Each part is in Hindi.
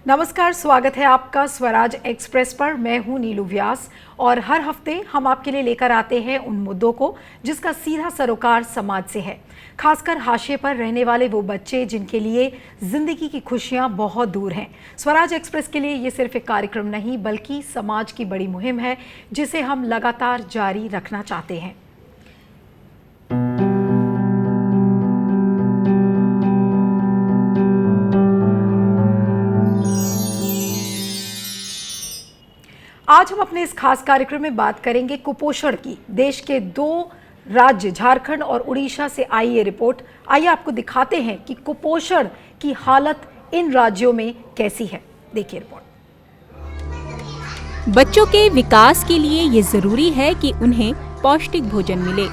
नमस्कार, स्वागत है आपका स्वराज एक्सप्रेस पर। मैं हूं नीलू व्यास और हर हफ्ते हम आपके लिए लेकर आते हैं उन मुद्दों को जिसका सीधा सरोकार समाज से है, खासकर हाशिए पर रहने वाले वो बच्चे जिनके लिए जिंदगी की खुशियां बहुत दूर हैं। स्वराज एक्सप्रेस के लिए ये सिर्फ एक कार्यक्रम नहीं बल्कि समाज की बड़ी मुहिम है जिसे हम लगातार जारी रखना चाहते हैं। आज हम अपने इस खास कार्यक्रम में बात करेंगे कुपोषण की। देश के 2 राज्य झारखंड और उड़ीसा से आई ये रिपोर्ट। आइए आपको दिखाते हैं कि कुपोषण की हालत इन राज्यों में कैसी है। देखिए रिपोर्ट। बच्चों के विकास के लिए ये जरूरी है कि उन्हें पौष्टिक भोजन मिले,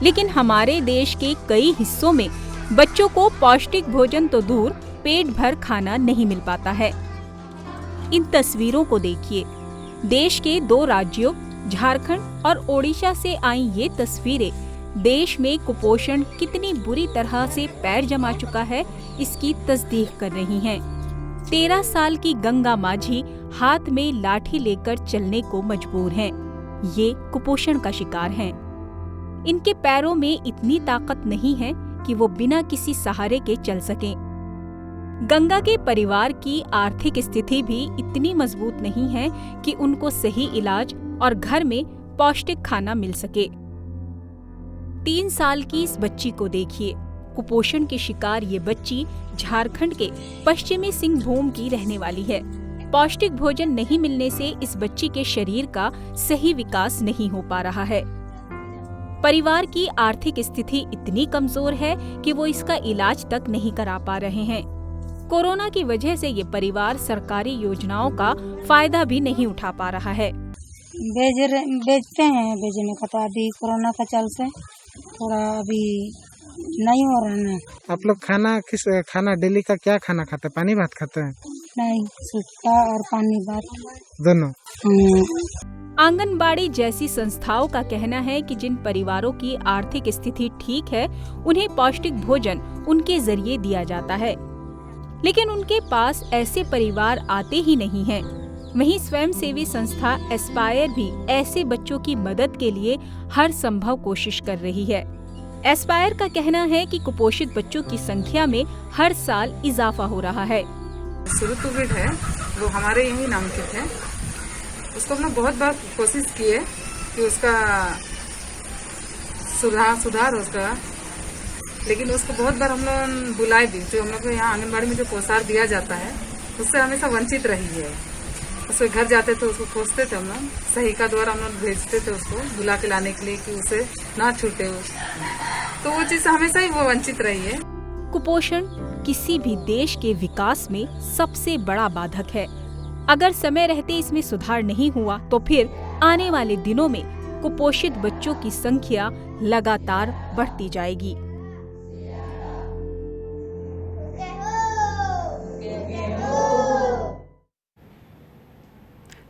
लेकिन हमारे देश के कई हिस्सों में बच्चों को पौष्टिक भोजन तो दूर पेट भर खाना नहीं मिल पाता है। इन तस्वीरों को देखिए। देश के 2 राज्यों झारखंड और ओडिशा से आई ये तस्वीरें देश में कुपोषण कितनी बुरी तरह से पैर जमा चुका है इसकी तस्दीक कर रही हैं। 13 साल की गंगा माझी हाथ में लाठी लेकर चलने को मजबूर हैं। ये कुपोषण का शिकार हैं। इनके पैरों में इतनी ताकत नहीं है कि वो बिना किसी सहारे के चल सकें। गंगा के परिवार की आर्थिक स्थिति भी इतनी मजबूत नहीं है कि उनको सही इलाज और घर में पौष्टिक खाना मिल सके। 3 साल की इस बच्ची को देखिए। कुपोषण के शिकार ये बच्ची झारखंड के पश्चिमी सिंहभूम की रहने वाली है। पौष्टिक भोजन नहीं मिलने से इस बच्ची के शरीर का सही विकास नहीं हो पा रहा है। परिवार की आर्थिक स्थिति इतनी कमजोर है कि वो इसका इलाज तक नहीं करा पा रहे हैं। कोरोना की वजह से ये परिवार सरकारी योजनाओं का फायदा भी नहीं उठा पा रहा है। बेचते हैं, बेचने का तो अभी कोरोना का चल से थोड़ा अभी नहीं हो रहा है। आप लोग खाना डेली का क्या खाना खाते हैं? पानी भात खाते हैं? नहीं, सूखा और पानी भात दोनों। आंगनबाड़ी जैसी संस्थाओं का कहना है कि जिन परिवारों की आर्थिक स्थिति ठीक है उन्हें पौष्टिक भोजन उनके जरिए दिया जाता है, लेकिन उनके पास ऐसे परिवार आते ही नहीं हैं। वहीं स्वयंसेवी संस्था एस्पायर भी ऐसे बच्चों की मदद के लिए हर संभव कोशिश कर रही है। एस्पायर का कहना है कि कुपोषित बच्चों की संख्या में हर साल इजाफा हो रहा है। सुरुतुबिड है, वो हमारे यही नामांकित है। उसको हमने बहुत बार कोशिश की है कि उसका सुधार उसका, लेकिन उसको बहुत बार हम लोग बुलाए भी। जो हम लोग को यहाँ आंगनबाड़ी में जो पोषाहार दिया जाता है उससे हमेशा वंचित रही है। उसके घर जाते तो उसको खोजते थे, हम लोग सहिका द्वारा हम लोग भेजते थे उसको बुला के लाने के लिए कि उसे ना छूटे तो वो चीज हमेशा ही वो वंचित रही है। कुपोषण किसी भी देश के विकास में सबसे बड़ा बाधक है। अगर समय रहते इसमें सुधार नहीं हुआ तो फिर आने वाले दिनों में कुपोषित बच्चों की संख्या लगातार बढ़ती जाएगी।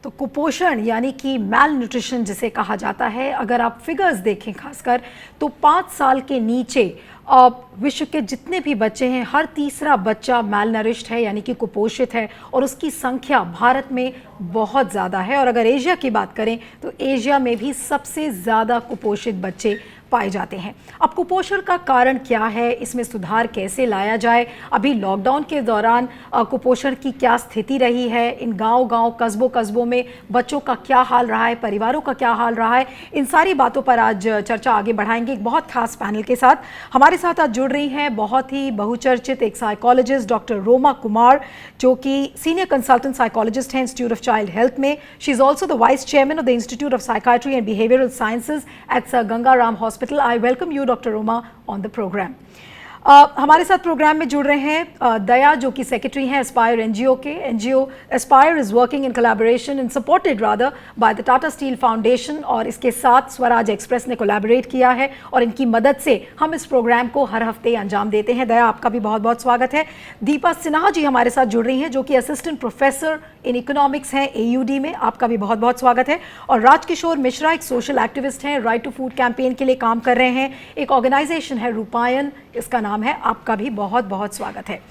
तो कुपोषण यानी कि मैल न्यूट्रिशन जिसे कहा जाता है, अगर आप फिगर्स देखें खासकर तो 5 साल के नीचे विश्व के जितने भी बच्चे हैं हर तीसरा बच्चा मैल नरिश्ड है यानी कि कुपोषित है, और उसकी संख्या भारत में बहुत ज़्यादा है। और अगर एशिया की बात करें तो एशिया में भी सबसे ज़्यादा कुपोषित बच्चे पाए जाते हैं। अब कुपोषण का कारण क्या है, इसमें सुधार कैसे लाया जाए, अभी लॉकडाउन के दौरान कुपोषण की क्या स्थिति रही है, इन गांव-गांव कस्बों में बच्चों का क्या हाल रहा है, परिवारों का क्या हाल रहा है, इन सारी बातों पर आज चर्चा आगे बढ़ाएंगे एक बहुत खास पैनल के साथ। हमारे साथ आज जुड़ रही हैं बहुत ही बहुचर्चित एक साइकोलॉजिस्ट डॉक्टर रोमा कुमार, जो कि सीनियर कंसल्टेंट साइकोलॉजिस्ट हैं इंस्टीट्यूट ऑफ चाइल्ड हेल्थ में। She is also the vice chairman of the institute of psychiatry and behavioural sciences at Sir Gangaram hospital. I welcome you, Dr. Roma, on the program. हमारे साथ प्रोग्राम में जुड़ रहे हैं दया, जो कि सेक्रेटरी हैं एस्पायर एनजीओ के। NGO Aspire is working in collaboration and supported rather by the Tata steel foundation, और इसके साथ स्वराज एक्सप्रेस ने कोलैबोरेट किया है और इनकी मदद से हम इस प्रोग्राम को हर हफ्ते अंजाम देते हैं। दया, आपका भी बहुत बहुत स्वागत है। दीपा सिन्हा जी हमारे साथ जुड़ रही हैं, जो कि असिस्टेंट प्रोफेसर इन इकोनॉमिक्स हैं AUD में, आपका भी बहुत बहुत स्वागत है। और राजकिशोर मिश्रा एक सोशल एक्टिविस्ट हैं, राइट टू फूड कैंपेन के लिए काम कर रहे हैं, एक ऑर्गेनाइजेशन है रूपायन इसका नाम है, आपका भी बहुत बहुत स्वागत है।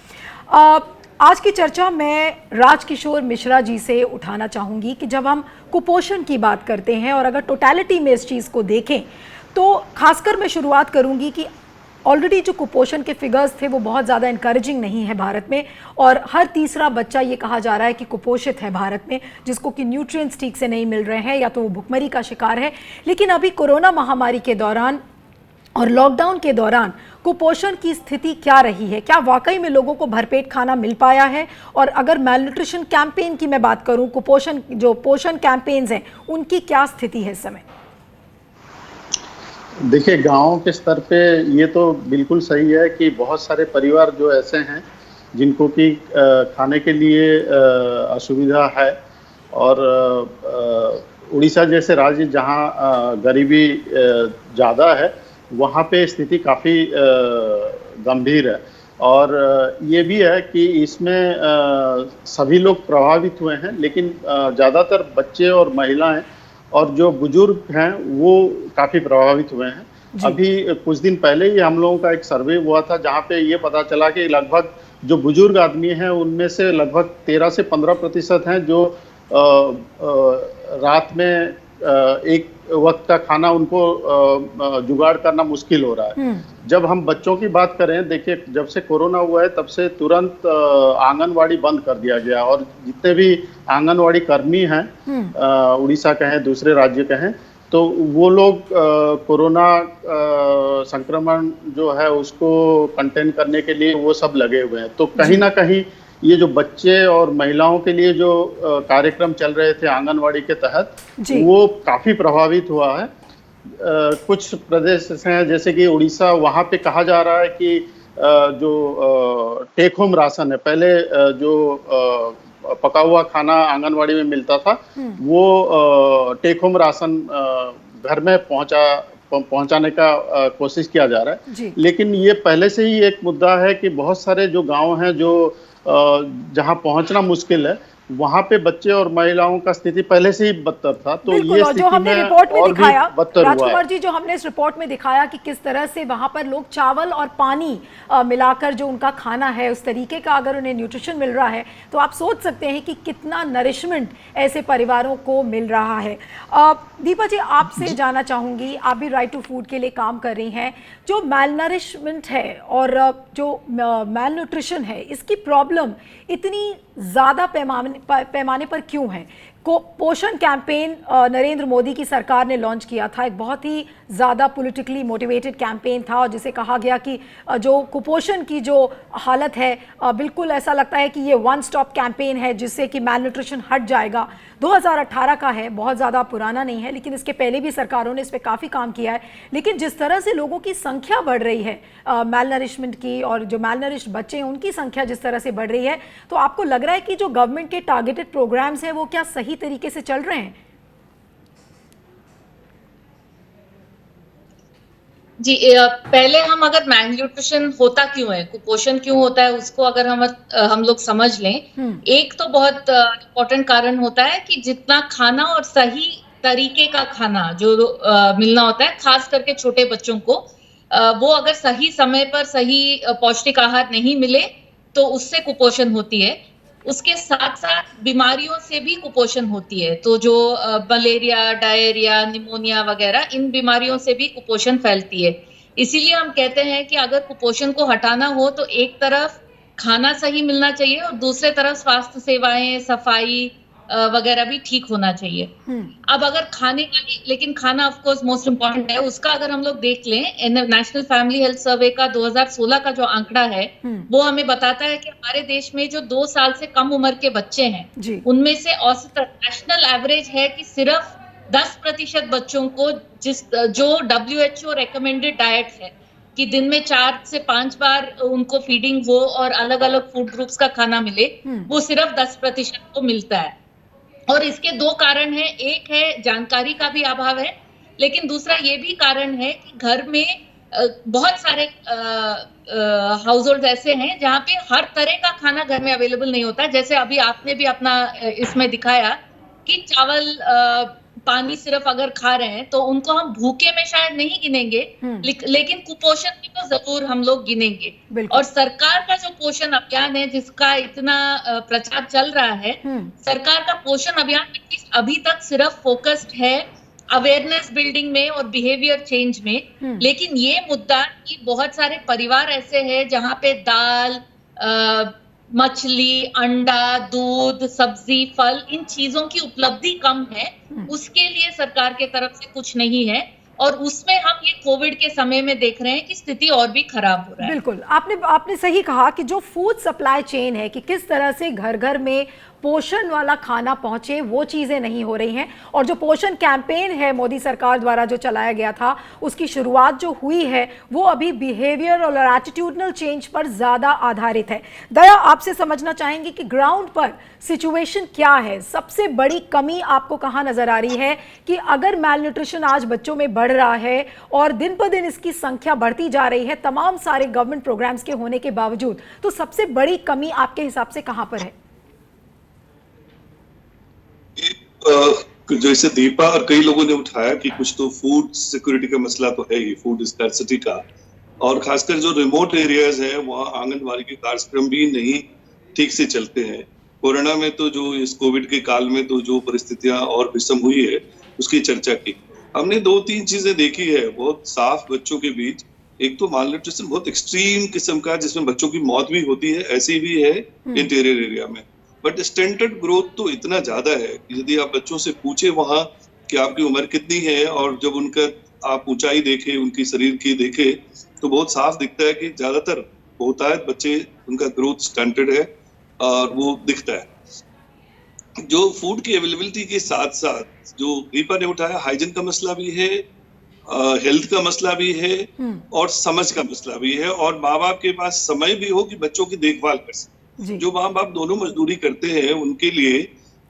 आज की चर्चा मैं राजकिशोर मिश्रा जी से उठाना चाहूँगी कि जब हम कुपोषण की बात करते हैं और अगर टोटलिटी में इस चीज़ को देखें तो खासकर मैं शुरुआत करूँगी कि ऑलरेडी जो कुपोषण के फिगर्स थे वो बहुत ज़्यादा इनकरेजिंग नहीं है भारत में, और हर तीसरा बच्चा ये कहा जा रहा है कि कुपोषित है भारत में, जिसको कि न्यूट्रिएंट्स ठीक से नहीं मिल रहे हैं या तो वो भुखमरी का शिकार है। लेकिन अभी कोरोना महामारी के दौरान और लॉकडाउन के दौरान कुपोषण की स्थिति क्या रही है? क्या वाकई में लोगों को भरपेट खाना मिल पाया है? और अगर मेल न्यूट्रिशन कैंपेन की मैं बात करूं, कुपोषण जो पोषण कैंपेन्स हैं उनकी क्या स्थिति है इस समय? देखिए, गांव के स्तर पे ये तो बिल्कुल सही है कि बहुत सारे परिवार जो ऐसे हैं जिनको कि खाने के लिए असुविधा है, और उड़ीसा जैसे राज्य जहां गरीबी ज़्यादा है वहाँ पे स्थिति काफ़ी गंभीर है। और ये भी है कि इसमें सभी लोग प्रभावित हुए हैं, लेकिन ज़्यादातर बच्चे और महिलाएं और जो बुजुर्ग हैं वो काफ़ी प्रभावित हुए हैं। अभी कुछ दिन पहले ही हम लोगों का एक सर्वे हुआ था जहाँ पे ये पता चला कि लगभग जो बुजुर्ग आदमी हैं उनमें से लगभग 13 से 15% हैं जो रात में एक वक्त का खाना उनको जुगाड़ करना मुश्किल हो रहा है। जब हम बच्चों की बात करें, देखिए जब से कोरोना हुआ है तब से तुरंत आंगनवाड़ी बंद कर दिया गया, और जितने भी आंगनवाड़ी कर्मी हैं उड़ीसा के हैं, दूसरे राज्य के हैं, तो वो लोग कोरोना संक्रमण जो है उसको कंटेन करने के लिए वो सब लगे हुए हैं। तो कहीं ना कहीं ये जो बच्चे और महिलाओं के लिए जो कार्यक्रम चल रहे थे आंगनवाड़ी के तहत, वो काफ़ी प्रभावित हुआ है। कुछ प्रदेश हैं जैसे कि उड़ीसा, वहाँ पे कहा जा रहा है कि जो टेक होम राशन है, पहले जो पका हुआ खाना आंगनवाड़ी में मिलता था वो टेक होम राशन घर में पहुंचाने का कोशिश किया जा रहा है। लेकिन ये पहले से ही एक मुद्दा है कि बहुत सारे जो गांव हैं जो जहां पहुंचना मुश्किल है, वहां पे बच्चे और महिलाओं का स्थिति पहले से ही बदतर था। तो ये और जो हमने रिपोर्ट में दिखाया राजकुमार जी, जो हमने इस रिपोर्ट में दिखाया कि किस तरह से वहां पर लोग चावल और पानी मिलाकर जो उनका खाना है उस तरीके का अगर उन्हें न्यूट्रिशन मिल रहा है तो आप सोच सकते हैं कि कितना नरिशमेंट ऐसे परिवारों को मिल रहा है। दीपा जी, आपसे जानना चाहूंगी, आप भी राइट टू फूड के लिए काम कर रही हैं, जो मेल नरिशमेंट है और जो मेल न्यूट्रिशन है, इसकी प्रॉब्लम इतनी ज़्यादा पैमाने पर क्यों है? पोषण कैंपेन नरेंद्र मोदी की सरकार ने लॉन्च किया था, एक बहुत ही ज़्यादा पॉलिटिकली मोटिवेटेड कैंपेन था, और जिसे कहा गया कि जो कुपोषण की जो हालत है बिल्कुल ऐसा लगता है कि ये वन स्टॉप कैंपेन है जिससे कि मेल न्यूट्रिशन हट जाएगा। 2018 का है, बहुत ज़्यादा पुराना नहीं है, लेकिन इसके पहले भी सरकारों ने इस पर काफ़ी काम किया है। लेकिन जिस तरह से लोगों की संख्या बढ़ रही है मेल नरिशमेंट की, और जो मेल नरिश्ड बच्चे हैं उनकी संख्या जिस तरह से बढ़ रही है, तो आपको लग रहा है कि जो गवर्नमेंट के टारगेटेड प्रोग्राम्स हैं वो क्या सही तरीके से चल रहे हैं? जी, पहले हम अगर मेल न्यूट्रिशन होता क्यों है, कुपोषण क्यों होता है, उसको अगर हम लोग समझ लें, एक तो बहुत इम्पोर्टेंट कारण होता है कि जितना खाना और सही तरीके का खाना जो मिलना होता है, खास करके छोटे बच्चों को, वो अगर सही समय पर सही पौष्टिक आहार नहीं मिले तो उससे कुपोषण होती है। उसके साथ साथ बीमारियों से भी कुपोषण होती है। तो जो मलेरिया, डायरिया, निमोनिया वगैरह, इन बीमारियों से भी कुपोषण फैलती है। इसीलिए हम कहते हैं कि अगर कुपोषण को हटाना हो तो एक तरफ खाना सही मिलना चाहिए और दूसरे तरफ स्वास्थ्य सेवाएं, सफाई वगैरह भी ठीक होना चाहिए। अब अगर खाने का भी, लेकिन खाना ऑफ कोर्स मोस्ट इम्पोर्टेंट है, उसका अगर हम लोग देख लें, नेशनल फैमिली हेल्थ सर्वे का 2016 का जो आंकड़ा है वो हमें बताता है कि हमारे देश में जो 2 साल से कम उम्र के बच्चे हैं उनमें से औसत नेशनल एवरेज है कि सिर्फ 10% बच्चों को जो WHO रेकमेंडेड डाइट है कि दिन में 4 से 5 बार उनको फीडिंग हो और अलग अलग फूड ग्रुप्स का खाना मिले, वो सिर्फ 10% को मिलता है। और इसके 2 कारण हैं, एक है जानकारी का भी अभाव है, लेकिन दूसरा ये भी कारण है कि घर में बहुत सारे हाउस होल्ड ऐसे हैं जहाँ पे हर तरह का खाना घर में अवेलेबल नहीं होता है। जैसे अभी आपने भी अपना इसमें दिखाया कि चावल पानी सिर्फ अगर खा रहे हैं तो उनको हम भूखे में शायद नहीं गिनेंगे, लेकिन कुपोषण में तो जरूर हम लोग गिनेंगे। बिल्कुल। और सरकार का जो पोषण अभियान है जिसका इतना प्रचार चल रहा है, सरकार का पोषण अभियान अभी तक सिर्फ फोकस्ड है अवेयरनेस बिल्डिंग में और बिहेवियर चेंज में। लेकिन ये मुद्दा कि बहुत सारे परिवार ऐसे हैं जहां पे दाल, मछली, अंडा, दूध, सब्जी, फल, इन चीजों की उपलब्धि कम है, उसके लिए सरकार के तरफ से कुछ नहीं है। और उसमें हम ये कोविड के समय में देख रहे हैं कि स्थिति और भी खराब हो रहा है। बिल्कुल, आपने सही कहा कि जो फूड सप्लाई चेन है कि किस तरह से घर घर में पोषण वाला खाना पहुंचे, वो चीज़ें नहीं हो रही हैं। और जो पोषण कैंपेन है मोदी सरकार द्वारा जो चलाया गया था, उसकी शुरुआत जो हुई है वो अभी बिहेवियर और एटीट्यूडनल चेंज पर ज़्यादा आधारित है। दया, आपसे समझना चाहेंगे कि ग्राउंड पर सिचुएशन क्या है, सबसे बड़ी कमी आपको कहाँ नज़र आ रही है कि अगर मैल न्यूट्रिशन आज बच्चों में बढ़ रहा है और दिन पर दिन इसकी संख्या बढ़ती जा रही है तमाम सारे गवर्नमेंट प्रोग्राम्स के होने के बावजूद, तो सबसे बड़ी कमी आपके हिसाब से कहाँ पर है? जैसे दीपा और कई लोगों ने उठाया कि कुछ तो फूड सिक्योरिटी का मसला तो है ही, फूड स्कैर्सिटी का, और खासकर जो रिमोट एरियाज है वहाँ आंगनबाड़ी के कार्यक्रम भी नहीं ठीक से चलते हैं। कोरोना में तो जो इस कोविड के काल में तो जो परिस्थितियां और विषम हुई है उसकी चर्चा की। हमने 2-3 चीजें देखी है बहुत साफ बच्चों के बीच। एक तो माल न्यूट्रिशन बहुत एक्सट्रीम किस्म का जिसमें बच्चों की मौत भी होती है, ऐसी भी है इंटीरियर एरिया में। बट स्टैंडर्ड ग्रोथ तो इतना ज्यादा है कि यदि आप बच्चों से पूछे वहां कि आपकी उम्र कितनी है और जब उनका आप ऊंचाई देखे, उनकी शरीर की देखे, तो बहुत साफ दिखता है कि ज्यादातर होता है बच्चे उनका ग्रोथ स्टैंडर्ड है और वो दिखता है। जो फूड की अवेलेबिलिटी के साथ साथ जो दीपा ने उठाया, हाइजीन का मसला भी है, हेल्थ का मसला भी है और समझ का मसला भी है, और माँ बाप के पास समय भी हो कि बच्चों की देखभाल कर सके। जो माँ बाप दोनों मजदूरी करते हैं उनके लिए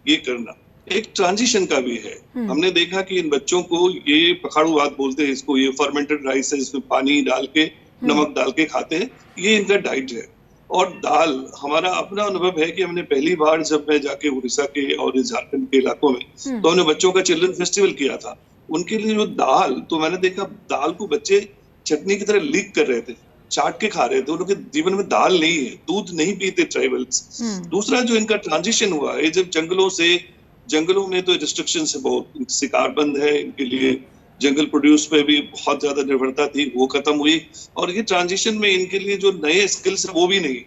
ये करना एक ट्रांजिशन का भी है। हमने देखा कि इन बच्चों को ये पखाड़ू भात बोलते हैं इसको, ये फर्मेंटेड राइस है जिसमें पानी डाल के नमक डाल के खाते हैं, ये इनका डाइट है। और दाल, हमारा अपना अनुभव है कि हमने पहली बार जब मैं जाके उड़ीसा के और झारखंड के इलाकों में तो हमने बच्चों का चिल्ड्रन फेस्टिवल किया था, उनके लिए जो दाल, तो मैंने देखा दाल को बच्चे चटनी की तरह लीक कर रहे थे, चाट के खा रहे थे, उनके जीवन में दाल नहीं है, दूध नहीं पीते ट्राइबल्स। दूसरा जो इनका ट्रांजिशन हुआ है, जब जंगलों में तो रिस्ट्रिक्शन से बहुत शिकार बंद है, इनके लिए जंगल प्रोड्यूस पे भी बहुत ज्यादा निर्भरता थी, वो खत्म हुई। और ये ट्रांजिशन में इनके लिए जो नए स्किल्स है वो भी नहीं,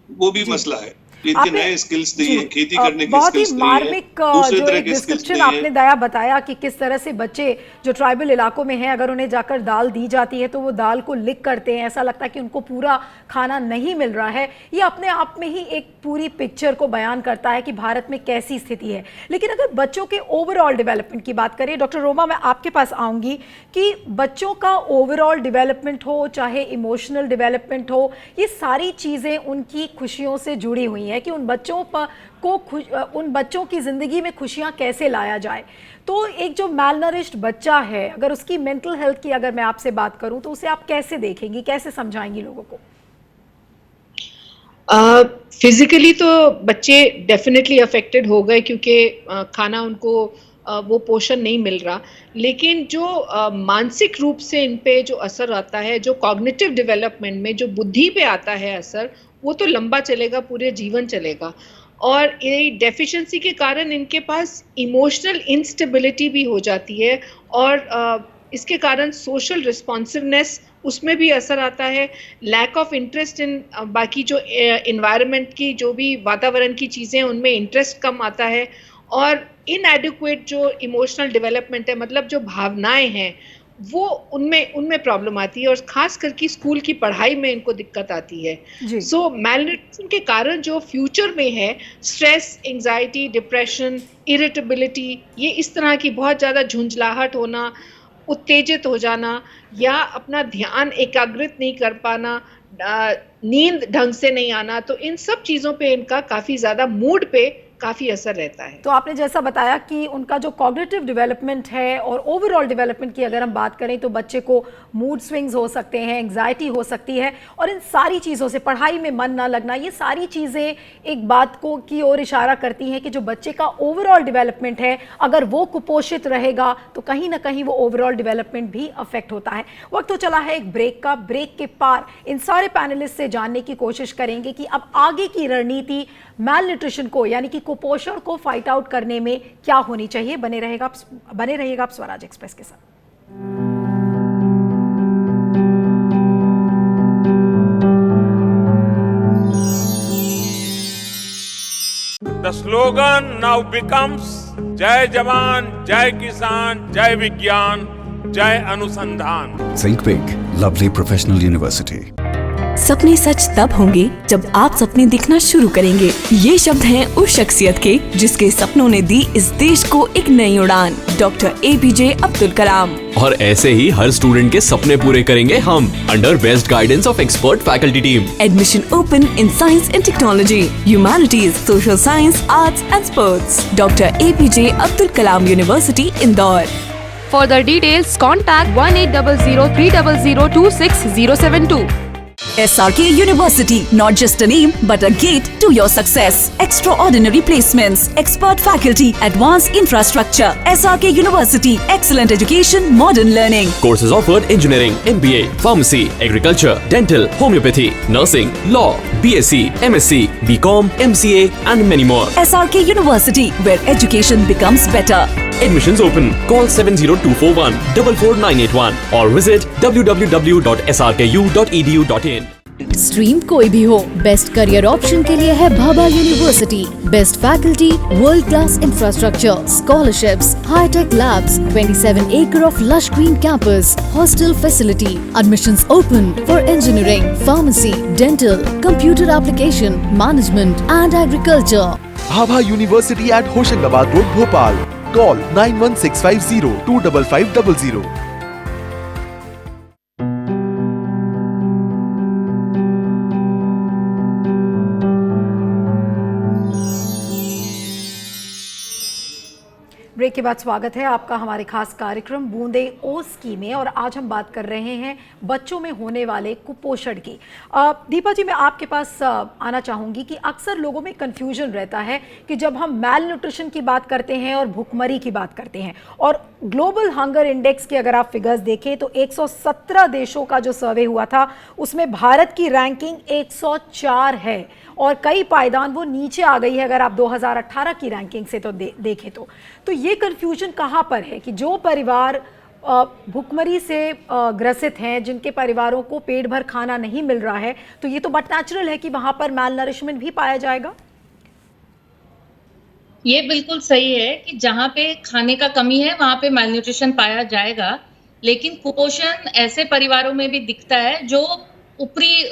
वो भी मसला है। इनके नए स्किल्स नहीं है, खेती करने की बहुत ही स्किल्स नहीं है, मार्मिक दूसरे जो तरह एक के स्किल्स डिस्क्रिप्शन नहीं है। आपने दया बताया कि किस तरह से बच्चे जो ट्राइबल इलाकों में हैं, अगर उन्हें जाकर दाल दी जाती है तो वो दाल को लिक करते हैं, ऐसा लगता है कि उनको पूरा खाना नहीं मिल रहा है। ये अपने आप में ही एक पूरी पिक्चर को बयान करता है कि भारत में कैसी स्थिति है। लेकिन अगर बच्चों के ओवरऑल डेवलपमेंट की बात करें, डॉक्टर रोमा, मैं आपके पास आऊँगी कि बच्चों का ओवरऑल डेवलपमेंट हो, चाहे इमोशनल डेवलपमेंट हो, ये सारी चीज़ें उनकी खुशियों से जुड़ी हुई हैं कि उन बच्चों की ज़िंदगी में खुशियाँ कैसे लाया जाए। तो एक जो मैलनरिश्ड बच्चा है, अगर उसकी मेंटल हेल्थ की अगर मैं आपसे बात करूं तो उसे आप कैसे देखेंगी, कैसे समझाएंगी लोगों को? फिजिकली तो बच्चे डेफिनेटली अफेक्टेड हो गए क्योंकि खाना उनको वो पोषण नहीं मिल रहा, लेकिन जो मानसिक रूप से इन पे जो असर आता है, जो कॉग्निटिव डेवलपमेंट में जो बुद्धि पे आता है असर, वो तो लंबा चलेगा, पूरे जीवन चलेगा। और ये डेफिशिएंसी के कारण इनके पास इमोशनल इंस्टेबिलिटी भी हो जाती है और इसके कारण सोशल रिस्पॉन्सिवनेस उसमें भी असर आता है, लैक ऑफ इंटरेस्ट इन बाकी जो एनवायरनमेंट की जो भी वातावरण की चीज़ें उनमें इंटरेस्ट कम आता है, और इनएडिक्वेट जो इमोशनल डेवलपमेंट है, मतलब जो भावनाएं हैं वो उनमें प्रॉब्लम आती है और खास करके स्कूल की पढ़ाई में इनको दिक्कत आती है। सो मैलन्यूट्रिशन के कारण जो फ्यूचर में है, स्ट्रेस, एंजाइटी, डिप्रेशन, इरिटेबिलिटी, ये इस तरह की बहुत ज़्यादा झुंझलाहट होना, उत्तेजित हो जाना या अपना ध्यान एकाग्रित नहीं कर पाना, नींद ढंग से नहीं आना, तो इन सब चीज़ों पे इनका काफ़ी ज़्यादा मूड पे काफ़ी असर रहता है। तो आपने जैसा बताया कि उनका जो कॉग्निटिव डेवलपमेंट है और ओवरऑल डेवलपमेंट की अगर हम बात करें तो बच्चे को मूड स्विंग्स हो सकते हैं, एंग्जाइटी हो सकती है, और इन सारी चीज़ों से पढ़ाई में मन ना लगना, ये सारी चीज़ें एक बात को की ओर इशारा करती हैं कि जो बच्चे का ओवरऑल डेवलपमेंट है अगर वो कुपोषित रहेगा तो कहीं ना कहीं वो ओवरऑल डेवलपमेंट भी अफेक्ट होता है। वक्त तो चला है एक ब्रेक का। ब्रेक के पार इन सारे पैनलिस्ट से जानने की कोशिश करेंगे कि अब आगे की रणनीति मैल न्यूट्रिशन को यानी कि कुपोषण को फाइट आउट करने में क्या होनी चाहिए। बने रहिएगा आप स्वराज एक्सप्रेस के साथ। The slogan now becomes जय जवान, जय किसान, जय विज्ञान, जय अनुसंधान। Thinkpink, lovely professional university. सपने सच तब होंगे जब आप सपने दिखना शुरू करेंगे। ये शब्द हैं उस शख्सियत के जिसके सपनों ने दी इस देश को एक नई उड़ान, डॉक्टर APJ अब्दुल कलाम। और ऐसे ही हर स्टूडेंट के सपने पूरे करेंगे हम, under best guidance of expert faculty team. Admission open in science and technology, humanities, social science, arts and sports. Doctor APJ Abdul Kalam university, Indore. For the details, contact 1800-300-2607. SRK University, not just a name, but a gate to your success. Extraordinary placements, expert faculty, advanced infrastructure. SRK University, excellent education, modern learning. Courses offered: engineering, MBA, pharmacy, agriculture, dental, homeopathy, nursing, law, BSc, MSc, BCom, MCA, and many more. SRK University, where education becomes better. Admissions open. Call 70241 44981 or visit www.srku.edu.in. Stream कोई भी हो, बेस्ट करियर ऑप्शन के लिए है Bhabha university. Best faculty, world class infrastructure, scholarships, high tech labs, 27 acre of lush green campus, hostel facility. Admissions open for engineering, pharmacy, dental, computer application, management and agriculture. Bhabha university at Hoshangabad road, Bhopal. Call 9165025500. Break के बाद स्वागत है आपका हमारे खास कार्यक्रम बूंदे ओस की में, और आज हम बात कर रहे हैं बच्चों में होने वाले कुपोषण की। दीपा जी, मैं आपके पास आना चाहूँगी कि अक्सर लोगों में कन्फ्यूजन रहता है कि जब हम मैल न्यूट्रिशन की बात करते हैं और भुखमरी की बात करते हैं, और ग्लोबल हंगर इंडेक्स की अगर आप फिगर्स देखें तो 117 देशों का जो सर्वे हुआ था उसमें भारत की रैंकिंग 104 है, और कई पायदान वो नीचे आ गई है अगर आप 2018 की रैंकिंग से तो देखें तो ये कन्फ्यूजन कहाँ पर है कि जो परिवार भुखमरी से ग्रसित हैं, जिनके परिवारों को पेट भर खाना नहीं मिल रहा है, तो ये तो बट नेचुरल है कि वहाँ पर मैल नरिशमेंट भी पाया जाएगा। ये बिल्कुल सही है कि जहाँ पे खाने का कमी है वहाँ पे मैल न्यूट्रिशन पाया जाएगा, लेकिन कुपोषण ऐसे परिवारों में भी दिखता है जो ऊपरी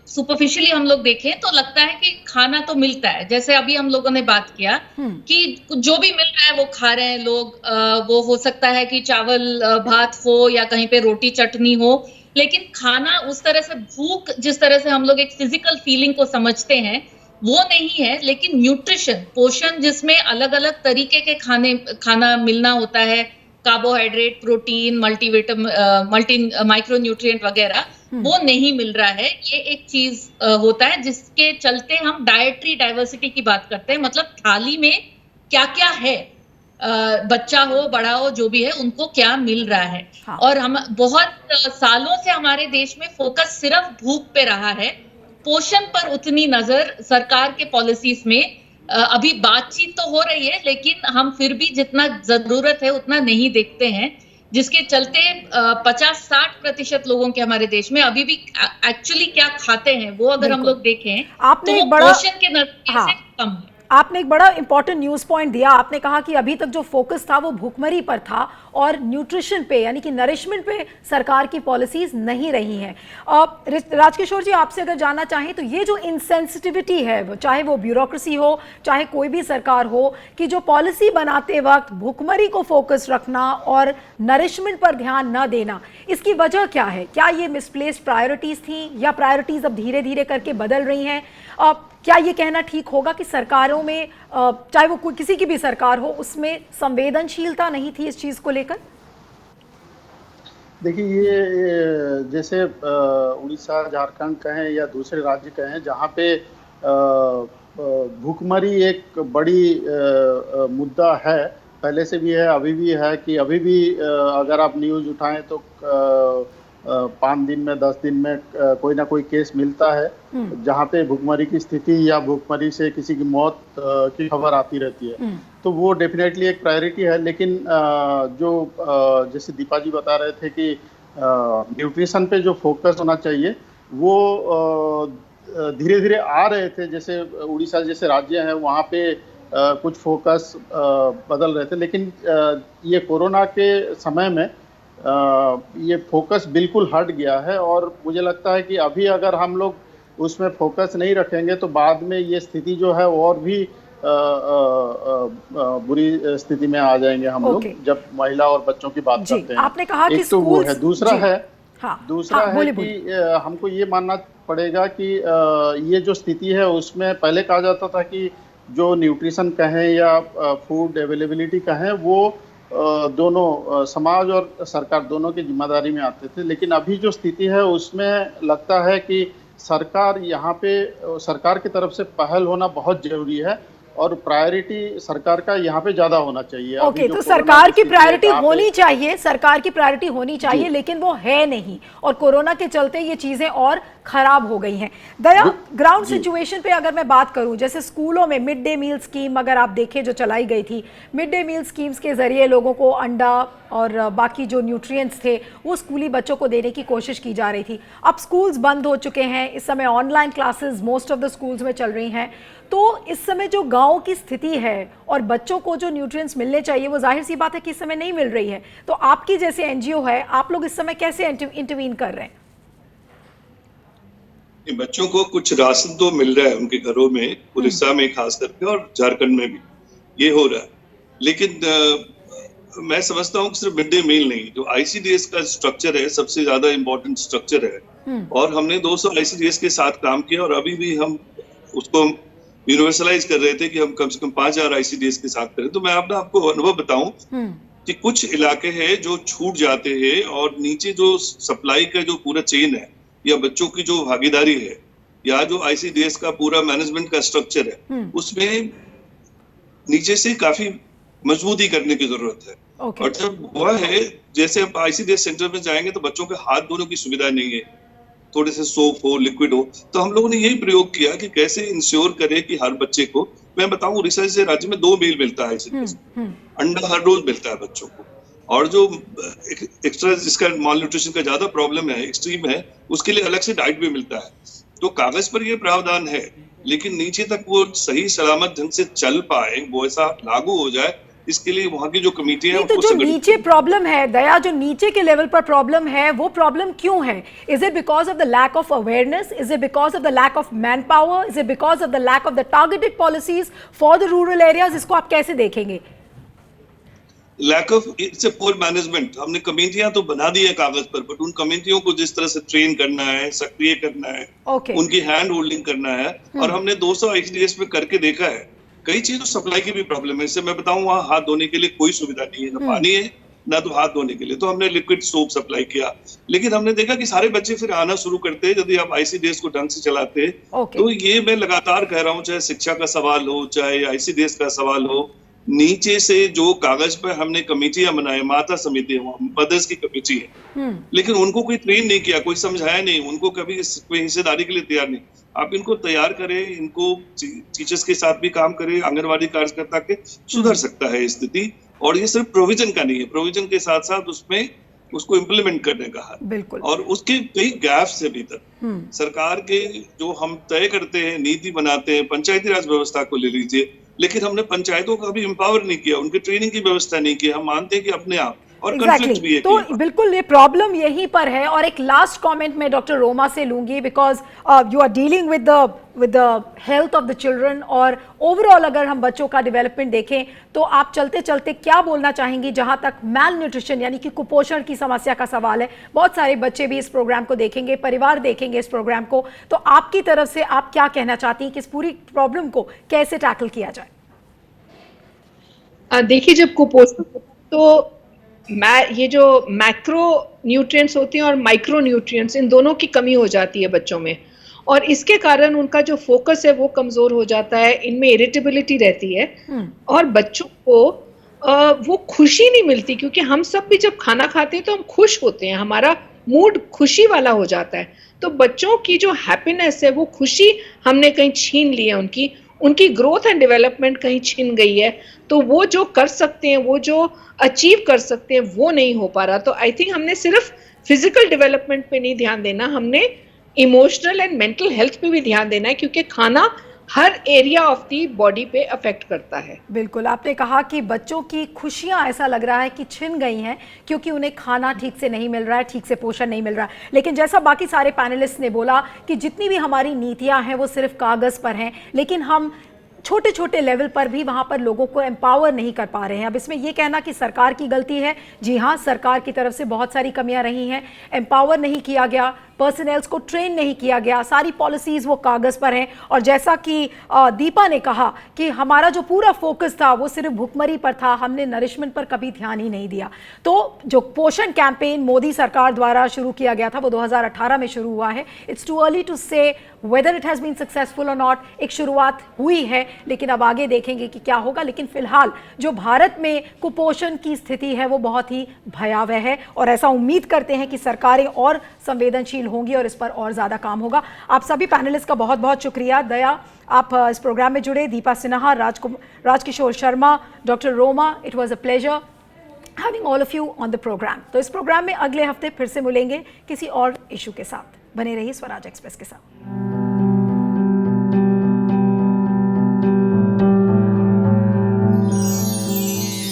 सुपरफिशियली हम लोग देखें तो लगता है कि खाना तो मिलता है, जैसे अभी हम लोगों ने बात किया कि जो भी मिल रहा है वो खा रहे हैं लोग। वो हो सकता है कि चावल भात हो या कहीं पे रोटी चटनी हो, लेकिन खाना उस तरह से भूख जिस तरह से हम लोग एक फिजिकल फीलिंग को समझते हैं वो नहीं है। लेकिन न्यूट्रिशन, पोषण, जिसमें अलग अलग तरीके के खाना मिलना होता है, carbohydrate, protein, multi micro nutrient वगैरह, वो नहीं मिल रहा है। ये एक चीज होता है जिसके चलते हम डाइटरी डाइवर्सिटी की बात करते हैं, मतलब थाली में क्या क्या है, बच्चा हो बड़ा हो जो भी है उनको क्या मिल रहा है। हाँ। और हम बहुत सालों से हमारे देश में फोकस सिर्फ भूख पे रहा है, पोषण पर उतनी नजर सरकार के पॉलिसीज में अभी बातचीत तो हो रही है, लेकिन हम फिर भी जितना जरूरत है उतना नहीं देखते हैं, जिसके चलते 50-60% लोगों के हमारे देश में अभी भी एक्चुअली क्या खाते हैं वो अगर हम लोग देखें आपने तो पोषण के नजरिए से कम है। आपने एक बड़ा इंपॉर्टेंट न्यूज़ पॉइंट दिया। आपने कहा कि अभी तक जो फोकस था वो भुखमरी पर था और न्यूट्रिशन पे यानी कि नरिशमेंट पे सरकार की पॉलिसीज नहीं रही हैं। राजकिशोर जी, आपसे अगर जानना चाहें तो ये जो इनसेंसिटिविटी है, वो चाहे वो ब्यूरोक्रेसी हो चाहे कोई भी सरकार हो, कि जो पॉलिसी बनाते वक्त भुखमरी को फोकस रखना और नरिशमेंट पर ध्यान न देना, इसकी वजह क्या है? क्या ये मिसप्लेस्ड प्रायोरिटीज़ थी या प्रायोरिटीज़ अब धीरे धीरे करके बदल रही हैं? क्या ये कहना ठीक होगा कि सरकारों में चाहे वो कोई किसी की भी सरकार हो, उसमें संवेदनशीलता नहीं थी इस चीज को लेकर? देखिए, ये जैसे उड़ीसा, झारखंड कहें या दूसरे राज्य कहें, जहाँ पे भूखमरी एक बड़ी मुद्दा है, पहले से भी है, अभी भी है, कि अभी भी अगर आप न्यूज़ उठाएं तो 5 दिन में 10 दिन में कोई ना कोई केस मिलता है जहाँ पे भूखमरी की स्थिति या भूखमरी से किसी की मौत की खबर आती रहती है। तो वो डेफिनेटली एक प्रायोरिटी है। लेकिन जो जैसे दीपा जी बता रहे थे कि न्यूट्रिशन पे जो फोकस होना चाहिए वो धीरे धीरे आ रहे थे। जैसे उड़ीसा जैसे राज्य है वहाँ पे कुछ फोकस बदल रहे थे, लेकिन ये कोरोना के समय में ये फोकस बिल्कुल हट गया है। और मुझे लगता है कि अभी अगर हम लोग उसमें फोकस नहीं रखेंगे तो बाद में ये स्थिति जो है और भी बुरी स्थिति में आ जाएंगे हम लोग, जब महिला और बच्चों की बात करते हैं। आपने कहा कि तो वो है, दूसरा है बोलिए। कि हमको ये मानना पड़ेगा कि ये जो स्थिति है उसमें पहले कहा जाता था कि जो न्यूट्रिशन कहें या फूड अवेलेबिलिटी कहें वो दोनों समाज और सरकार दोनों की जिम्मेदारी में आते थे। लेकिन अभी जो स्थिति है उसमें लगता है कि सरकार की तरफ से पहल होना बहुत जरूरी है और प्रायोरिटी सरकार का यहाँ पे ज्यादा होना चाहिए। ओके, तो सरकार की प्रायोरिटी होनी चाहिए, सरकार की प्रायोरिटी होनी चाहिए, लेकिन वो है नहीं और कोरोना के चलते ये चीजें और खराब हो गई हैं। दया, ग्राउंड सिचुएशन पे अगर मैं बात करूं, जैसे स्कूलों में मिड डे मील स्कीम अगर आप देखें जो चलाई गई थी, मिड डे मील स्कीम्स के जरिए लोगों को अंडा और बाकी जो न्यूट्रिएंट्स थे वो स्कूली बच्चों को देने की कोशिश की जा रही थी। अब स्कूल्स बंद हो चुके हैं, इस समय online classes most of the schools में चल रही हैं। तो इस समय जो गाँव की स्थिति है और बच्चों को जो न्यूट्रिएंट्स मिलने चाहिए वो जाहिर सी बात है कि इस समय नहीं मिल रही है। तो आपकी जैसे एनजीओ है, आप लोग इस समय कैसे इंटरवीन कर रहे हैं? बच्चों को कुछ राशन तो मिल रहा है उनके घरों में, उड़ीसा में खास करके और झारखंड में भी ये हो रहा है। लेकिन मैं समझता हूँ कि सिर्फ मिड डे मील नहीं, जो आईसीडीएस का स्ट्रक्चर है सबसे ज्यादा इम्पोर्टेंट स्ट्रक्चर है। और हमने 200 आईसीडीएस के साथ काम किया और अभी भी हम उसको यूनिवर्सलाइज कर रहे थे कि हम कम से कम 5000 आईसीडीएस के साथ करें। तो मैं आपको अनुभव बताऊं कि कुछ इलाके हैं जो छूट जाते हैं और नीचे जो सप्लाई का जो पूरा चेन है या बच्चों की जो भागीदारी है या जो आईसीडीएस का पूरा मैनेजमेंट का स्ट्रक्चर है उसमें नीचे से काफी मजबूती करने की जरूरत है। और जब हुआ है, जैसे आप आईसीडीएस सेंटर में जाएंगे तो बच्चों के हाथ धोने की सुविधा नहीं है, थोड़े से सोप हो, लिक्विड हो। तो हम लोगों ने यही प्रयोग किया कि कैसे इंश्योर करें कि हर बच्चे को, मैं बताऊं उड़ीसा जैसे राज्य में 2 मील मिलता है, अंडा हर रोज मिलता है बच्चों को। और जो एक्स्ट्रा जिसका माल न्यूट्रिशन का ज्यादा प्रॉब्लम है, एक्सट्रीम है, उसके लिए अलग से डाइट भी मिलता है। तो कागज पर ये प्रावधान है, लेकिन नीचे तक वो सही सलामत ढंग से चल पाए, वो ऐसा लागू हो जाए, इसके लिए वहाँ की जो कमेटी है तो जो नीचे प्रॉब्लम है दया, जो नीचे के लेवल पर प्रॉब्लम है, वो प्रॉब्लम क्यों है? Is it because of the lack of awareness? Is it because of the lack of manpower? Is it because of the lack of the targeted policies for the rural areas? इसको आप कैसे देखेंगे? Lack of it's a poor management. हमने कमेटियां तो बना दी है कागज पर, बट उन कमेटियों को जिस तरह से ट्रेन करना है, सक्रिय करना है, उनकी हैंड होल्डिंग करना है। और हमने 200 आईसीडीएस में करके देखा है, कई चीजों सप्लाई की भी प्रॉब्लम है। इससे मैं बताऊं, वहाँ हाथ धोने के लिए कोई सुविधा नहीं है, ना पानी है ना तो हाथ धोने के लिए। तो हमने लिक्विड सोप सप्लाई किया, लेकिन हमने देखा कि सारे बच्चे फिर आना शुरू करते हैं यदि आप आईसीडीएस को ढंग से चलाते। तो ये मैं लगातार कह रहा हूँ, चाहे शिक्षा का सवाल हो, चाहे आईसीडीएस का सवाल हो, नीचे से जो कागज पर हमने कमेटियां बनाए, माता समिति है, मदर्स की कमेटी है, लेकिन उनको कोई ट्रेन नहीं किया, कोई समझाया नहीं, उनको कभी कोई हिस्सेदारी के लिए तैयार नहीं। आप इनको तैयार करें, इनको टीचर्स के साथ भी काम करें, आंगनवाड़ी कार्यकर्ता के, सुधर सकता है स्थिति। और ये सिर्फ प्रोविजन का नहीं है, प्रोविजन के साथ साथ उसमें उसको इम्प्लीमेंट करने का है। बिल्कुल। और उसके कई गैप्स है अभी तक। सरकार के जो हम तय करते हैं, नीति बनाते हैं, पंचायती राज व्यवस्था को ले लीजिए, लेकिन हमने पंचायतों को अभी एम्पावर नहीं किया, उनकी ट्रेनिंग की व्यवस्था नहीं की। हम मानते हैं कि अपने आप और कॉन्फ्लिक्ट भी है तो कई बार। बिल्कुल ये प्रॉब्लम यहीं पर है। और एक लास्ट कमेंट मैं डॉक्टर रोमा से लूंगी, because you are dealing with the health of the children, और ओवरऑल अगर हम बच्चों का डेवलपमेंट देखें तो आप चलते चलते क्या बोलना चाहेंगी जहां तक मैल न्यूट्रिशन यानी कि कुपोषण की समस्या का सवाल है? बहुत सारे बच्चे भी इस प्रोग्राम को देखेंगे, परिवार देखेंगे इस प्रोग्राम को, तो आपकी तरफ से आप क्या कहना चाहती हैं कि इस पूरी प्रॉब्लम को कैसे टैकल किया जाए? देखिए, जब कुपोषण तो ये जो मैक्रो न्यूट्रिएंट्स होते हैं और माइक्रो न्यूट्रिएंट्स, इन दोनों की कमी हो जाती है बच्चों में, और इसके कारण उनका जो फोकस है वो कमजोर हो जाता है, इनमें इरिटेबिलिटी रहती है, और बच्चों को वो खुशी नहीं मिलती, क्योंकि हम सब भी जब खाना खाते हैं तो हम खुश होते हैं, हमारा मूड खुशी वाला हो जाता है। तो बच्चों की जो हैप्पीनेस है, वो खुशी हमने कहीं छीन ली है, उनकी ग्रोथ एंड डेवलपमेंट कहीं छिन गई है। तो वो जो कर सकते हैं, वो जो अचीव कर सकते हैं, वो नहीं हो पा रहा। तो आई थिंक हमने सिर्फ फिजिकल डेवलपमेंट पे नहीं ध्यान देना, हमने इमोशनल एंड मेंटल हेल्थ पे भी ध्यान देना है, क्योंकि खाना हर एरिया ऑफ दी बॉडी पे अफेक्ट करता है। बिल्कुल, आपने कहा कि बच्चों की खुशियां ऐसा लग रहा है कि छिन गई हैं क्योंकि उन्हें खाना ठीक से नहीं मिल रहा है, ठीक से पोषण नहीं मिल रहा है। लेकिन जैसा बाकी सारे पैनलिस्ट ने बोला कि जितनी भी हमारी नीतियां हैं वो सिर्फ कागज पर हैं, लेकिन हम छोटे छोटे लेवल पर भी वहां पर लोगों को एम्पावर नहीं कर पा रहे हैं। अब इसमें यह कहना कि सरकार की गलती है, जी हाँ, सरकार की तरफ से बहुत सारी कमियां रही हैं। एम्पावर नहीं किया गया, पर्सनल्स को ट्रेन नहीं किया गया, सारी पॉलिसीज वो कागज पर हैं। और जैसा कि दीपा ने कहा कि हमारा जो पूरा फोकस था वो सिर्फ भुखमरी पर था, हमने नरिशमेंट पर कभी ध्यान ही नहीं दिया। तो जो पोषण कैंपेन मोदी सरकार द्वारा शुरू किया गया था वो 2018 में शुरू हुआ है। It's too early to say whether it has been successful और नॉट। एक शुरुआत हुई है, लेकिन अब आगे देखेंगे कि क्या होगा। लेकिन फिलहाल जो भारत में कुपोषण की स्थिति है वो बहुत ही भयावह है, और ऐसा उम्मीद करते हैं कि सरकारें और संवेदनशील होंगी और इस पर और ज़्यादा काम होगा। आप सभी पैनलिस्ट का बहुत बहुत शुक्रिया। दया, आप इस प्रोग्राम में जुड़े, Deepa Sinha, Rajkishore Sharma, doctor Roma, it was a pleasure having all of you on the programme. तो इस प्रोग्राम में अगले हफ्ते फिर से मिलेंगे किसी और इशू के साथ। बने रहिए स्वराज एक्सप्रेस के साथ।